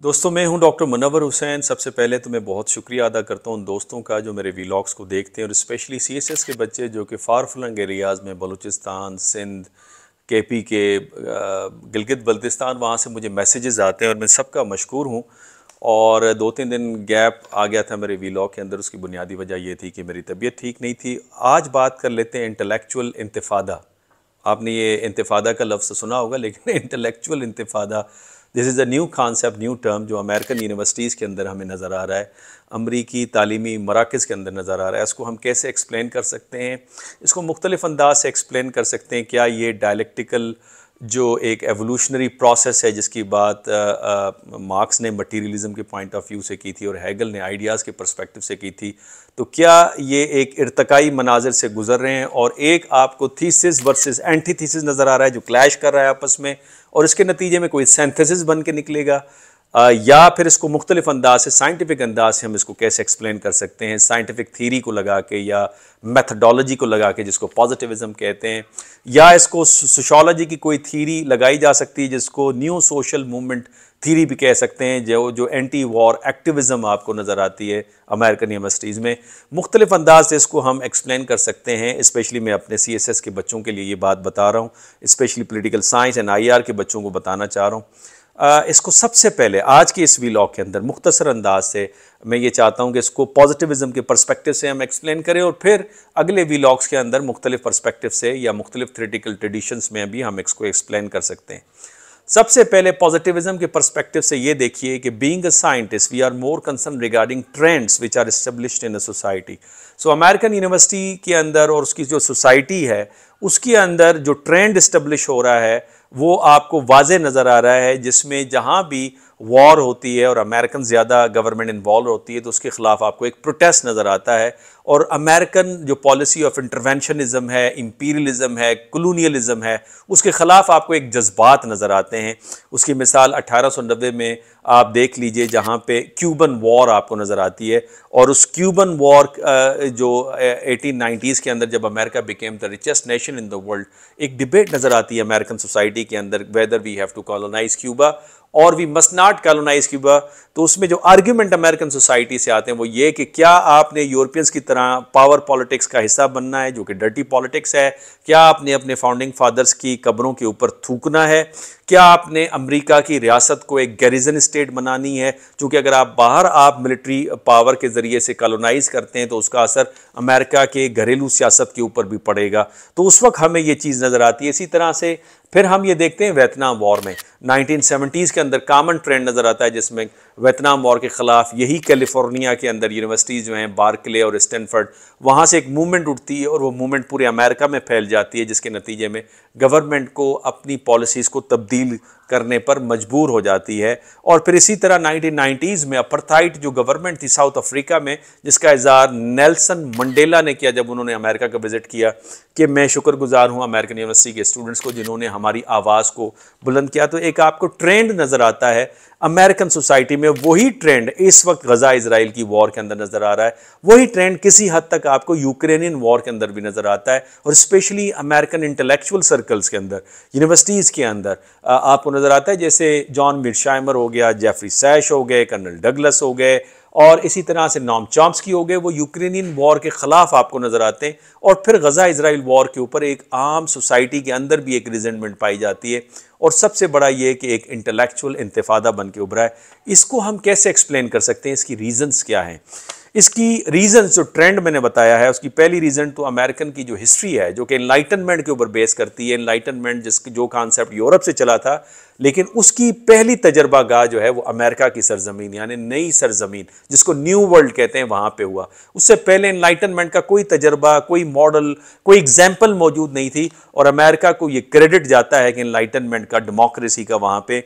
दोस्तों, मैं हूं डॉक्टर मुनव्वर हुसैन। सबसे पहले तो मैं बहुत शुक्रिया अदा करता हूं उन दोस्तों का जो मेरे वीलॉग्स को देखते हैं, और स्पेशली सीएसएस के बच्चे जो कि फार फ्लंग एरियाज़ में बलूचिस्तान, सिंध, केपी के गिलगित बल्तिस्तान, वहाँ से मुझे मैसेजेस आते हैं और मैं सबका मशकूर हूँ। और 2-3 दिन गैप आ गया था मेरे वीलॉग के अंदर। उसकी बुनियादी वजह ये थी कि मेरी तबीयत ठीक नहीं थी। आज बात कर लेते हैं इंटेलेक्चुअल इंतिफादा। आपने ये इंतिफादा का लफ्ज़ सुना होगा, लेकिन इंटेलेक्चुअल इंतिफादा, this is a new concept, new term जो अमेरिकन यूनिवर्सिटीज़ के अंदर हमें नज़र आ रहा है, अमरीकी तालीमी मराकज़ के अंदर नज़र आ रहा है। इसको हम कैसे एक्सप्लेन कर सकते हैं? इसको मुख्तलिफ़ अंदाज से एक्सप्लेन कर सकते हैं। क्या ये डायलेक्टिकल जो एक एवोल्यूशनरी प्रोसेस है जिसकी बात मार्क्स ने मटीरियलिज़म के पॉइंट ऑफ व्यू से की थी और हैगल ने आइडियाज़ के पर्सपेक्टिव से की थी, तो क्या ये एक इर्तकाई मनाजिर से गुजर रहे हैं और एक आपको थीसिस वर्सेस एंटीथीसिस नज़र आ रहा है जो क्लैश कर रहा है आपस में, और इसके नतीजे में कोई सिंथेसिस बन के निकलेगा, या फिर इसको मुख्तलिफ अंदाज से, साइंटिफिक अंदाज से हम इसको कैसे एक्सप्लेन कर सकते हैं, साइंटिफिक थीरी को लगा के या मेथडोलॉजी को लगा के जिसको पॉजिटिविज्म कहते हैं, या इसको सोशोलॉजी की कोई थीरी लगाई जा सकती है जिसको न्यू सोशल मूवमेंट थीरी भी कह सकते हैं, जो एंटी वॉर एक्टिविज़म आपको नज़र आती है अमेरिकन यूनिवर्सिटीज़ में। मुख्तलिफ अंदाज से इसको हम एक्सप्लेन कर सकते हैं। स्पेशली मैं अपने CSS के बच्चों के लिए ये बात बता रहा हूँ, specially political science and IR के बच्चों को बताना चाह रहा हूँ। इसको सबसे पहले आज के इस वीलॉग के अंदर मुख्तसर अंदाज से मैं ये चाहता हूँ कि इसको पॉजिटिविज्म के पर्सपेक्टिव से हम एक्सप्लेन करें, और फिर अगले वीलॉग्स के अंदर मुख्तलिफ पर्सपेक्टिव से या मुख्तलिफ थ्योरेटिकल ट्रेडिशंस में भी हम इसको एक्सप्लेन कर सकते हैं। सबसे पहले पॉजिटिविज्म के पर्सपेक्टिव से ये देखिए कि being a scientist we are more concern regarding trends which are established in a society. So American university के अंदर और उसकी जो सोसाइटी है उसके अंदर जो ट्रेंड इस्टेब्लिश हो रहा है वो आपको वाज़े नज़र आ रहा है, जिसमें जहाँ भी वॉर होती है और अमेरिकन ज़्यादा गवर्नमेंट इन्वॉल्व होती है तो उसके ख़िलाफ़ आपको एक प्रोटेस्ट नज़र आता है। और अमेरिकन जो पॉलिसी ऑफ इंटरवेंशनिज़म है, इंपीरियलिज़म है, कॉलोनियलिज़म है, उसके ख़िलाफ़ आपको एक जज्बात नज़र आते हैं। उसकी मिसाल 1890 में आप देख लीजिए जहाँ पे क्यूबन वॉर आपको नज़र आती है, और उस क्यूबन वॉर जो 1890s के अंदर जब America became the richest nation in the world, एक डिबेट नज़र आती है अमेरिकन सोसाइटी के अंदर whether we have to colonise Cuba और we must not colonise Cuba. तो उसमें जो आर्ग्यूमेंट अमेरिकन सोसाइटी से आते हैं वो ये कि क्या आपने यूरोपियंस की तरह पावर पॉलिटिक्स का हिस्सा बनना है जो कि डर्टी पॉलिटिक्स है, क्या आपने अपने फाउंडिंग फादर्स की कब्रों के ऊपर थूकना है, क्या आपने अमेरिका की रियासत को एक गैरिजन स्टेट बनानी है, क्योंकि अगर आप बाहर आप मिलिट्री पावर के ज़रिए से कॉलोनाइज करते हैं तो उसका असर अमेरिका के घरेलू सियासत के ऊपर भी पड़ेगा। तो उस वक्त हमें ये चीज़ नज़र आती है। इसी तरह से फिर हम ये देखते हैं वियतनाम वॉर में 1970s के अंदर कॉमन ट्रेंड नज़र आता है जिसमें वियतनाम वॉर के ख़िलाफ़ यही कैलिफोर्निया के अंदर यूनिवर्सिटीज़ जो हैं बार्कले और स्टैनफोर्ड, वहाँ से एक मूवमेंट उठती है और वो मूवमेंट पूरे अमेरिका में फैल जाती है, जिसके नतीजे में गवर्नमेंट को अपनी पॉलिसीज़ को तब्दील करने पर मजबूर हो जाती है। और फिर इसी तरह 1990s में अपार्थाइड जो गवर्नमेंट थी साउथ अफ्रीका में, जिसका इज़हार नेल्सन मंडेला ने किया जब उन्होंने अमेरिका का विज़िट किया कि मैं शुक्रगुजार हूँ अमेरिकन यूनिवर्सिटी के स्टूडेंट्स को जिन्होंने हमारी आवाज़ को बुलंद किया। तो एक आपको ट्रेंड नज़र आता है अमेरिकन सोसाइटी में। वही ट्रेंड इस वक्त गज़ा इजराइल की वॉर के अंदर नज़र आ रहा है, वही ट्रेंड किसी हद तक आपको यूक्रेनियन वॉर के अंदर भी नज़र आता है, और स्पेशली अमेरिकन इंटेलेक्चुअल सर्कल्स के अंदर, यूनिवर्सिटीज़ के अंदर आपको नज़र आता है। जैसे जॉन मीरशाइमर हो गया, जेफरी सैश हो गए, कर्नल डगलस हो गए, और इसी तरह से नॉम चॉम्स्की हो गए, वो यूक्रेनियन वॉर के ख़िलाफ़ आपको नज़र आते हैं। और फिर गज़ा इजराइल वॉर के ऊपर एक आम सोसाइटी के अंदर भी एक रिजेंटमेंट पाई जाती है, और सबसे बड़ा ये कि एक इंटेलेक्चुअल इंतिफादा बन के उभरा है। इसको हम कैसे एक्सप्लेन कर सकते हैं, इसकी रीज़न्स क्या हैं? इसकी रीज़न्स जो ट्रेंड मैंने बताया है उसकी पहली रीज़न तो अमेरिकन की जो हिस्ट्री है जो कि एनलाइटनमेंट के ऊपर बेस करती है। एनलाइटनमेंट जो कॉन्सेप्ट यूरोप से चला था, लेकिन उसकी पहली तजर्बा गाह जो है वो अमेरिका की सरजमीन यानी नई सरजमीन जिसको न्यू वर्ल्ड कहते हैं वहाँ पे हुआ। उससे पहले एनलाइटनमेंट का कोई तजर्बा, कोई मॉडल, कोई एग्जाम्पल मौजूद नहीं थी, और अमेरिका को ये क्रेडिट जाता है कि एनलाइटनमेंट का, डेमोक्रेसी का वहाँ पे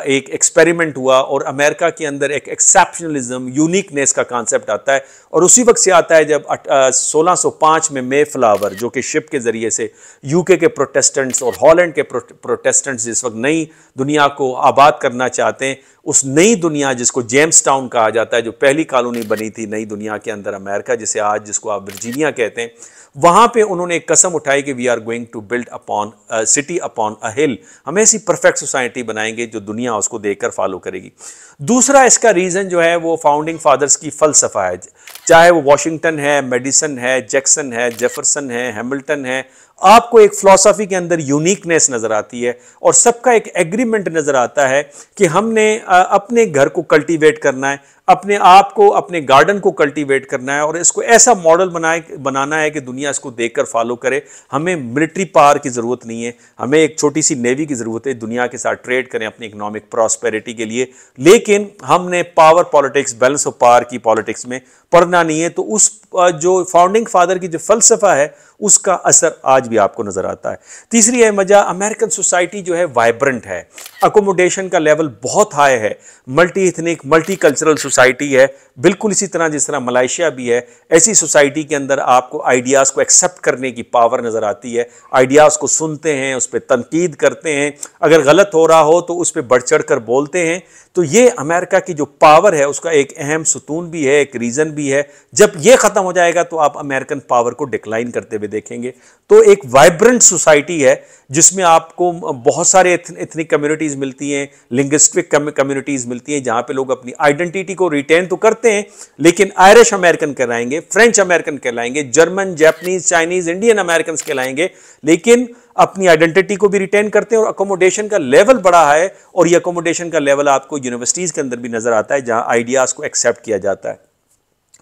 एक एक्सपेरिमेंट हुआ, और अमेरिका के अंदर एक एक्सेप्शनलिज्म, यूनिकनेस का कॉन्सेप्ट आता है। और उसी वक्त से आता है जब 1605 में मे फ्लावर जो कि शिप के ज़रिए से यूके के प्रोटेस्टेंट्स और हॉलैंड के प्रोटेस्टेंट्स जिस वक्त नई दुनिया को आबाद करना चाहते हैं, उस नई दुनिया जिसको जेम्स टाउन कहा जाता है, जो पहली कॉलोनी बनी थी नई दुनिया के अंदर अमेरिका, जिसे आज जिसको आप वर्जीनिया कहते हैं, वहां पे उन्होंने एक कसम उठाई कि we are going to build upon city upon a hill. हम ऐसी परफेक्ट सोसाइटी बनाएंगे जो दुनिया उसको देखकर फॉलो करेगी। दूसरा इसका रीज़न जो है वो फाउंडिंग फादर्स की फ़लसफ़ा है, चाहे वो वॉशिंगटन है, मेडिसन है, जैक्सन है, जेफरसन है, हैमिल्टन है, आपको एक फ़िलासफ़ी के अंदर यूनिकनेस नज़र आती है और सबका एक एग्रीमेंट नज़र आता है कि हमने अपने घर को कल्टीवेट करना है, अपने आप को, अपने गार्डन को कल्टीवेट करना है और इसको ऐसा मॉडल बनाना है कि दुनिया इसको देखकर फॉलो करे। हमें मिलिट्री पावर की ज़रूरत नहीं है, हमें एक छोटी सी नेवी की ज़रूरत है, दुनिया के साथ ट्रेड करें अपनी इकोनॉमिक प्रॉस्पेरिटी के लिए, लेकिन हमने power politics, balance of power की पॉलिटिक्स में पढ़ना नहीं है। तो उस जो फाउंडिंग फादर की जो फ़लसफ़ा है उसका असर आज भी आपको नज़र आता है। तीसरी है वजह, अमेरिकन सोसाइटी जो है वाइब्रेंट है, अकोमोडेशन का लेवल बहुत हाई है, multi ethnic multi cultural society है, बिल्कुल इसी तरह जिस तरह मलेशिया भी है। ऐसी सोसाइटी के अंदर आपको आइडियाज़ को एक्सेप्ट करने की पावर नज़र आती है, आइडियाज़ को सुनते हैं, उस पर तनकीद करते हैं, अगर गलत हो रहा हो तो उस पर बढ़ चढ़ कर बोलते हैं। तो ये अमेरिका की जो पावर है उसका एक अहम सुतून भी है, एक रीज़न भी है। जब ये ख़त्म हो जाएगा तो आप अमेरिकन पावर को डिक्लाइन करते हुए देखेंगे। तो एक वाइब्रेंट सोसाइटी है जिसमें आपको बहुत सारे एथनिक कम्युनिटीज़ मिलती हैं, लिंग्विस्टिक कम्युनिटीज़ मिलती हैं, जहाँ पे लोग अपनी आइडेंटिटी को रिटेन तो करते हैं लेकिन आयरिश अमेरिकन कहलाएंगे, फ्रेंच अमेरिकन कहलाएंगे, German, Japanese, Chinese, Indian American कहलाएंगे, लेकिन अपनी आइडेंटिटी को भी रिटेन करते हैं और अकोमोडेशन का लेवल बड़ा है। और ये अकोमोडेशन का लेवल आपको यूनिवर्सिटीज़ के अंदर भी नज़र आता है जहाँ आइडियाज़ को एक्सेप्ट किया जाता है।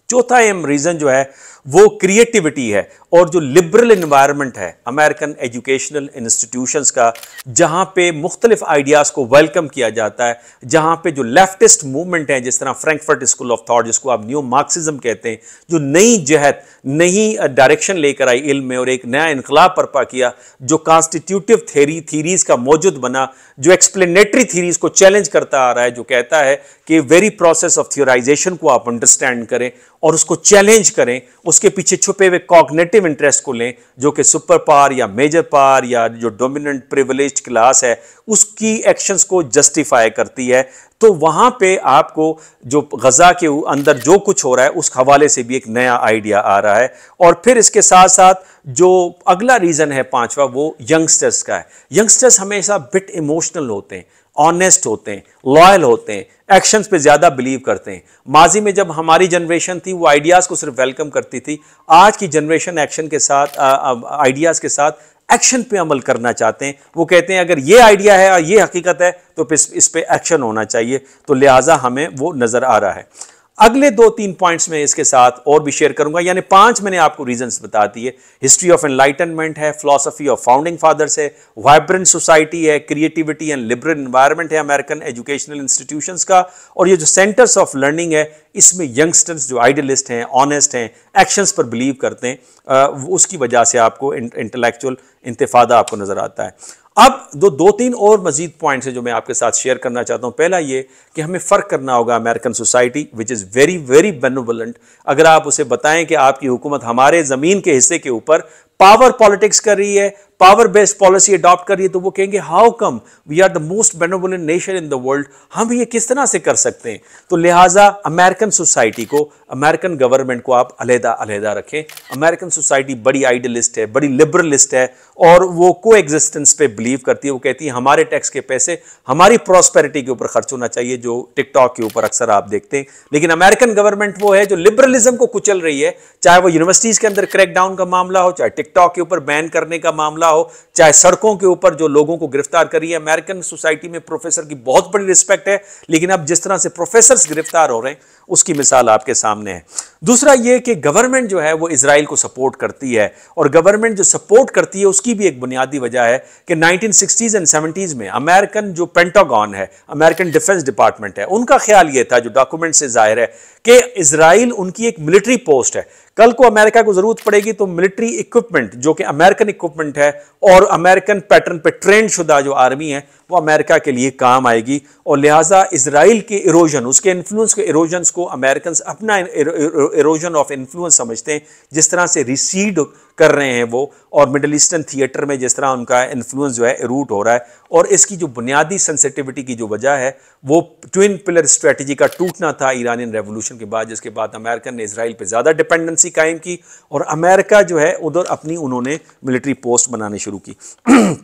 चौथा अहम रीज़न जो है वो क्रिएटिविटी है और जो लिबरल इन्वायरमेंट है अमेरिकन एजुकेशनल इंस्टीट्यूशंस का, जहाँ पे मुख्तलिफ आइडियाज़ को वेलकम किया जाता है, जहाँ पे जो लेफ्टिस्ट मूवमेंट है जिस तरह फ्रैंकफर्ट स्कूल ऑफ थॉट जिसको आप न्यू मार्क्सिज्म कहते हैं, जो नई जहत, नई डायरेक्शन लेकर आई इल्म में और एक नया इनकलाब बर्पा किया, जो कॉन्स्टिट्यूटिव थीरीज़ का मौजूद बना, जो एक्सप्लेनेटरी थीरीज़ को चैलेंज करता आ रहा है, जो कहता है कि वेरी प्रोसेस ऑफ थियोराइजेशन को आप अंडरस्टैंड करें और उसको चैलेंज करें, उसके पीछे छुपे हुए कॉग्निटिव इंटरेस्ट को लें, जो कि सुपर पावर या मेजर पावर या जो डोमिनेंट प्रिविलेज्ड क्लास है उसकी एक्शंस को जस्टिफाई करती है। तो वहाँ पे आपको जो गज़ा के अंदर जो कुछ हो रहा है उस हवाले से भी एक नया आइडिया आ रहा है। और फिर इसके साथ साथ जो अगला रीज़न है पांचवा, वो यंगस्टर्स का है। यंगस्टर्स हमेशा बिट इमोशनल होते हैं, ऑनेस्ट होते हैं, लॉयल होते हैं, एक्शंस पे ज़्यादा बिलीव करते हैं। माजी में जब हमारी जनरेशन थी वो आइडियाज़ को सिर्फ वेलकम करती थी, आज की जनरेशन एक्शन के साथ, आइडियाज़ के साथ एक्शन पे अमल करना चाहते हैं। वो कहते हैं अगर ये आइडिया है और ये हकीकत है तो इस पे एक्शन होना चाहिए। तो लिहाजा हमें वो नज़र आ रहा है। अगले 2-3 पॉइंट्स में इसके साथ और भी शेयर करूंगा, यानी 5 मैंने आपको रीजंस बता दिए। हिस्ट्री ऑफ एनलाइटनमेंट है, फिलॉसफी ऑफ फाउंडिंग फादर्स है, वाइब्रेंट सोसाइटी है, क्रिएटिविटी एंड लिबरल एनवायरनमेंट है अमेरिकन एजुकेशनल इंस्टीट्यूशंस का, और ये जो सेंटर्स ऑफ लर्निंग है इसमें यंगस्टर्स जो आइडियलिस्ट हैं, ऑनेस्ट हैं, एक्शंस पर बिलीव करते हैं, उसकी वजह से आपको इंटेलेक्चुअल इंतिफादा आपको नज़र आता है। अब 2-3 और मजीद पॉइंट्स हैं जो मैं आपके साथ शेयर करना चाहता हूँ। पहला ये कि हमें फ़र्क करना होगा American society which is very very benevolent. अगर आप उसे बताएं कि आपकी हुकूमत हमारे ज़मीन के हिस्से के ऊपर पावर पॉलिटिक्स कर रही है, पावर बेस्ड पॉलिसी अडॉप्ट कर रही है, तो वो कहेंगे how come we are the most benevolent nation in the world, हम ये किस तरह से कर सकते हैं। तो लिहाजा अमेरिकन सोसाइटी को, अमेरिकन गवर्नमेंट को आप अलहदा अलहदा रखें। अमेरिकन सोसाइटी बड़ी आइडियलिस्ट है, बड़ी लिबरलिस्ट है और वो को एग्जिस्टेंस पे बिलीव करती है। वो कहती है हमारे टैक्स के पैसे हमारी प्रॉस्पेरिटी के ऊपर खर्च होना चाहिए, जो टिकटॉक के ऊपर अक्सर आप देखते हैं। लेकिन अमेरिकन गवर्नमेंट वो है जो लिबरलिज्म को कुचल रही है, चाहे वो यूनिवर्सिटीज़ के अंदर क्रैकडाउन का मामला हो, चाहे टिकटॉक के ऊपर बैन करने का मामला हो, चाहे सड़कों के ऊपर जो लोगों को गिरफ्तार करी है। अमेरिकन सोसाइटी में प्रोफेसर की बहुत बड़ी रिस्पेक्ट है, लेकिन अब जिस तरह से प्रोफेसर्स गिरफ्तार हो रहे हैं उसकी मिसाल आपके सामने है। दूसरा ये कि गवर्नमेंट जो है वो इजराइल को सपोर्ट करती है, और गवर्नमेंट जो सपोर्ट करती है उसकी भी एक बुनियादी वजह है कि 1960s एंड 70s में अमेरिकन जो पेंटागन है, अमेरिकन डिफेंस डिपार्टमेंट है, उनका ख्याल ये था, जो डॉक्यूमेंट से जाहिर है, कि इजराइल उनकी एक मिलिट्री पोस्ट है। कल को अमेरिका को जरूरत पड़ेगी तो मिलिट्री इक्विपमेंट जो कि अमेरिकन इक्विपमेंट है और अमेरिकन पैटर्न पे ट्रेंड शुदा जो आर्मी है वो अमेरिका के लिए काम आएगी। और लिहाजा इजराइल के इरोजन, उसके इन्फ्लुएंस के इरोजन्स को अमेरिकन अपना इरोजन ऑफ इन्फ्लुएंस समझते हैं, जिस तरह से रिसीड कर रहे हैं वो, और मिडल ईस्टर्न थिएटर में जिस तरह उनका इन्फ्लुएंस जो है रूट हो रहा है। और इसकी जो बुनियादी सेंसिटिविटी की जो वजह है वो ट्विन पिलर स्ट्रेटजी का टूटना था ईरानियन रेवोल्यूशन के बाद, जिसके बाद अमेरिकन ने इजराइल पे ज़्यादा डिपेंडेंसी कायम की और अमेरिका जो है उधर अपनी उन्होंने मिलिट्री पोस्ट बनानी शुरू की।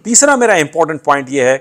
तीसरा मेरा इंपॉर्टेंट पॉइंट ये है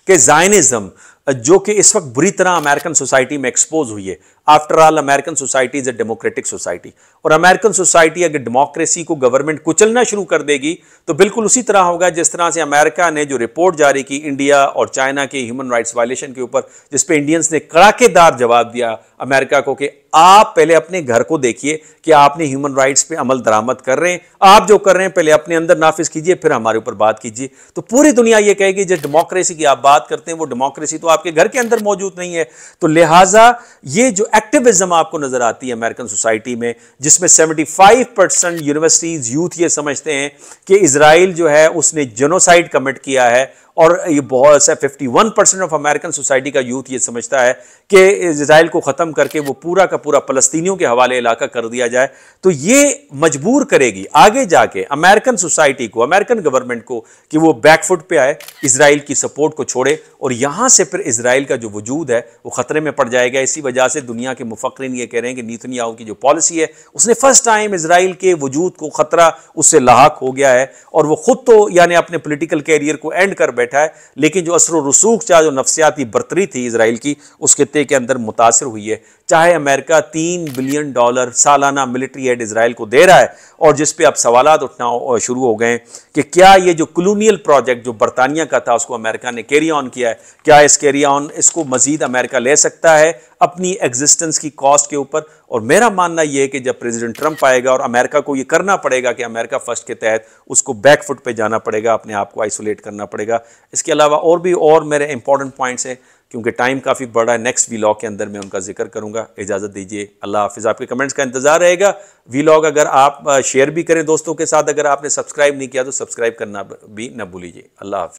कि ज़ायनिज़्म जो कि इस वक्त बुरी तरह अमेरिकन सोसाइटी में एक्सपोज हुई है। After all American society is a democratic society, और अमेरिकन सोसाइटी अगर डेमोक्रेसी को गवर्नमेंट कुचलना शुरू कर देगी तो बिल्कुल उसी तरह होगा जिस तरह से अमेरिका ने जो रिपोर्ट जारी की इंडिया और चाइना के ह्यूमन राइट्स वायलेशन के ऊपर, जिस पे इंडियंस ने कड़ाकेदार जवाब दिया अमेरिका को कि आप पहले अपने घर को देखिए कि आपने ह्यूमन राइट्स पे अमल दरामद कर रहे हैं, आप जो कर रहे हैं पहले अपने अंदर नाफिज कीजिए, फिर हमारे ऊपर बात कीजिए। तो पूरी दुनिया ये कहेगी जिस डेमोक्रेसी की आप बात करते हैं वो डेमोक्रेसी तो आपके घर के अंदर मौजूद नहीं है। तो लिहाजा ये जो एक्टिविज्म आपको नजर आती है अमेरिकन सोसाइटी में, जिसमें 75% यूनिवर्सिटीज यूथ ये समझते हैं कि इजराइल जो है उसने जेनोसाइड कमिट किया है, और ये बहुत सा 51% ऑफ अमेरिकन सोसाइटी का यूथ ये समझता है कि इजराइल को ख़त्म करके वो पूरा का पूरा फ़लस्तीनियों के हवाले इलाका कर दिया जाए। तो ये मजबूर करेगी आगे जाके अमेरिकन सोसाइटी को, अमेरिकन गवर्नमेंट को, कि वो बैकफुट पे आए, इजराइल की सपोर्ट को छोड़े, और यहाँ से फिर इजराइल का जो वजूद है वो ख़तरे में पड़ जाएगा। इसी वजह से दुनिया के मुफक्रिन ये कह रहे हैं कि नेतन्याहू की जो पॉलिसी है उसने फर्स्ट टाइम इजराइल के वजूद को ख़तरा उससे लाहक हो गया है, और वो खुद तो यानी अपने पोलिटिकल कैरियर को एंड कर बैठा है, लेकिन जो असर रसूख चाहे जो नफ्सियाती बर्तरी थी इजराइल की उस खित्ते के अंदर मुतासर हुई है। चाहे अमेरिका $3 बिलियन सालाना मिलिट्री एड इजराइल को दे रहा है, और जिस पे अब सवालात उठना शुरू हो गए कि क्या ये जो कॉलोनियल प्रोजेक्ट जो बरतानिया का था उसको अमेरिका ने कैरी ऑन किया है, क्या इस कैरी ऑन इसको मजीद अमेरिका ले सकता है अपनी एग्जिस्टेंस की कॉस्ट के ऊपर। और मेरा मानना यह है कि जब प्रेसिडेंट ट्रंप आएगा और अमेरिका को ये करना पड़ेगा कि अमेरिका फर्स्ट के तहत उसको बैकफुट पे जाना पड़ेगा, अपने आप को आइसोलेट करना पड़ेगा। इसके अलावा और भी मेरे इंपॉर्टेंट पॉइंट्स हैं, क्योंकि टाइम काफ़ी बड़ा है, नेक्स्ट वीलॉग के अंदर मैं उनका जिक्र करूंगा। इजाज़त दीजिए, अल्लाह हाफिज़। आपके कमेंट्स का इंतजार रहेगा। वीलॉग अगर आप शेयर भी करें दोस्तों के साथ, अगर आपने सब्सक्राइब नहीं किया तो सब्सक्राइब करना भी न भूलिए। अल्लाह हाफिज़।